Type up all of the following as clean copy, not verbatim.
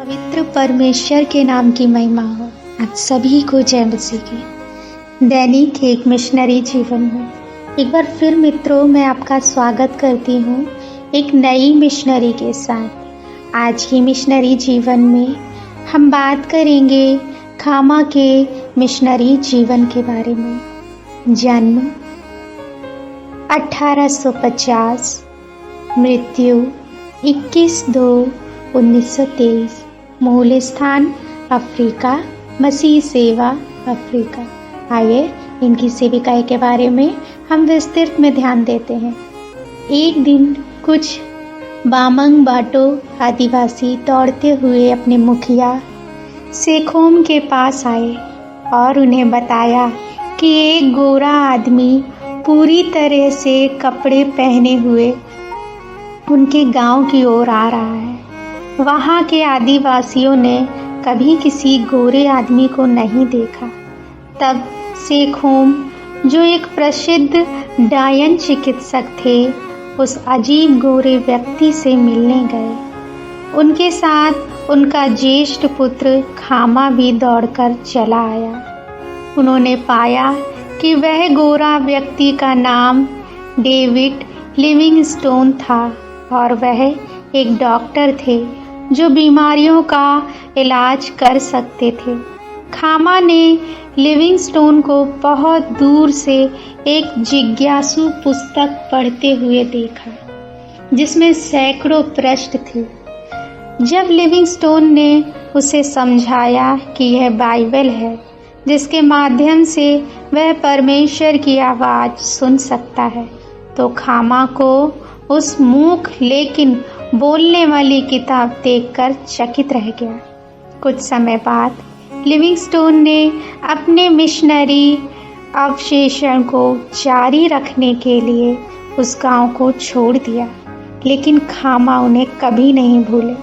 पवित्र परमेश्वर के नाम की महिमा हो। आप सभी को जय मसीह की। दैनिक एक मिशनरी जीवन में एक बार फिर मित्रों मैं आपका स्वागत करती हूँ एक नई मिशनरी के साथ। आज की मिशनरी जीवन में हम बात करेंगे खामा के मिशनरी जीवन के बारे में। जन्म 1850, मृत्यु 21/2/1923, मूल स्थान अफ्रीका, मसीह सेवा अफ्रीका। आइए इनकी सेविकाएं के बारे में हम विस्तृत में ध्यान देते हैं। एक दिन कुछ बामंग बाटो आदिवासी दौड़ते हुए अपने मुखिया सेखोम के पास आए और उन्हें बताया कि एक गोरा आदमी पूरी तरह से कपड़े पहने हुए उनके गांव की ओर आ रहा है। वहां के आदिवासियों ने कभी किसी गोरे आदमी को नहीं देखा। तब सेखोम, जो एक प्रसिद्ध डायन चिकित्सक थे, उस अजीब गोरे व्यक्ति से मिलने गए। उनके साथ उनका ज्येष्ठ पुत्र खामा भी दौड़कर चला आया। उन्होंने पाया कि वह गोरा व्यक्ति का नाम डेविड लिविंगस्टोन था और वह एक डॉक्टर थे जो बीमारियों का इलाज कर सकते थे। खामा ने लिविंगस्टोन को बहुत दूर से एक जिज्ञासु पुस्तक पढ़ते हुए देखा जिसमें सैकड़ों पृष्ठ थे। जब लिविंगस्टोन ने उसे समझाया कि यह बाइबल है जिसके माध्यम से वह परमेश्वर की आवाज़ सुन सकता है, तो खामा को उस मूक लेकिन बोलने वाली किताब देखकर चकित रह गया। कुछ समय बाद लिविंगस्टोन ने अपने मिशनरी अवशेषण को जारी रखने के लिए उस गांव को छोड़ दिया, लेकिन खामा उन्हें कभी नहीं भूले।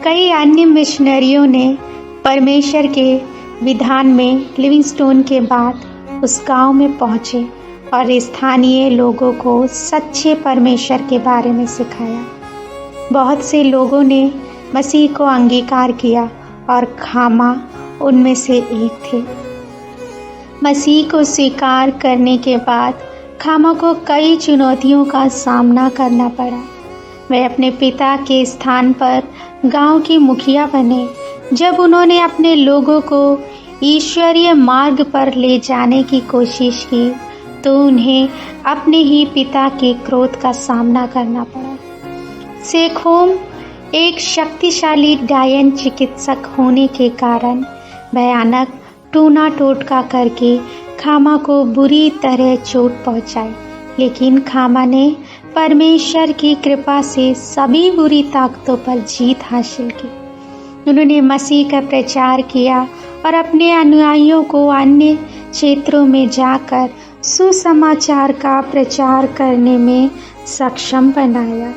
कई अन्य मिशनरियों ने परमेश्वर के विधान में लिविंगस्टोन के बाद उस गांव में पहुंचे और स्थानीय लोगों को सच्चे परमेश्वर के बारे में सिखाया। बहुत से लोगों ने मसीह को अंगीकार किया और खामा उनमें से एक थे। मसीह को स्वीकार करने के बाद खामा को कई चुनौतियों का सामना करना पड़ा। वे अपने पिता के स्थान पर गांव की मुखिया बने। जब उन्होंने अपने लोगों को ईश्वरीय मार्ग पर ले जाने की कोशिश की तो उन्हें अपने ही पिता के क्रोध का सामना करना पड़ा। सेखोम एक शक्तिशाली डायन चिकित्सक होने के कारण भयानक टूना टोटका करके खामा को बुरी तरह चोट पहुंचाई, लेकिन खामा ने परमेश्वर की कृपा से सभी बुरी ताकतों पर जीत हासिल की। उन्होंने मसीह का प्रचार किया और अपने अनुयायियों को अन्य क्षेत्रों में जाकर सुसमाचार का प्रचार करने में सक्षम बनाया।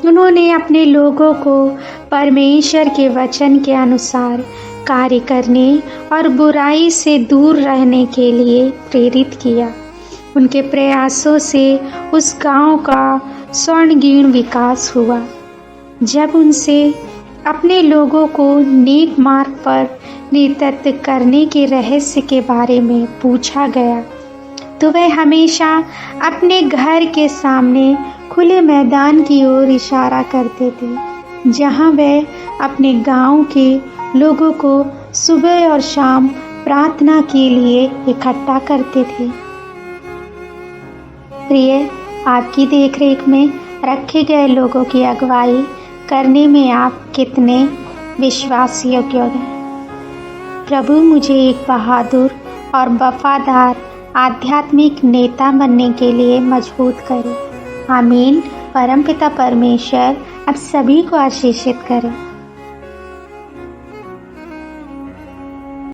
उन्होंने अपने लोगों को परमेश्वर के वचन के अनुसार कार्य करने और बुराई से दूर रहने के लिए प्रेरित किया। उनके प्रयासों से उस गांव का स्वर्णगीण विकास हुआ। जब उनसे अपने लोगों को नेक मार्ग पर नेतृत्व करने के रहस्य के बारे में पूछा गया तो वह हमेशा अपने घर के सामने खुले मैदान की ओर इशारा करते थे, जहां वह अपने गांव के लोगों को सुबह और शाम प्रार्थना के लिए इकट्ठा करते थे। प्रिय, आपकी देखरेख में रखे गए लोगों की अगुवाई करने में आप कितने विश्वास योग्य हैं। प्रभु मुझे एक बहादुर और वफादार आध्यात्मिक नेता बनने के लिए मजबूत करे। आमीन। परमपिता परमेश्वर आप सभी को आशीषित करें।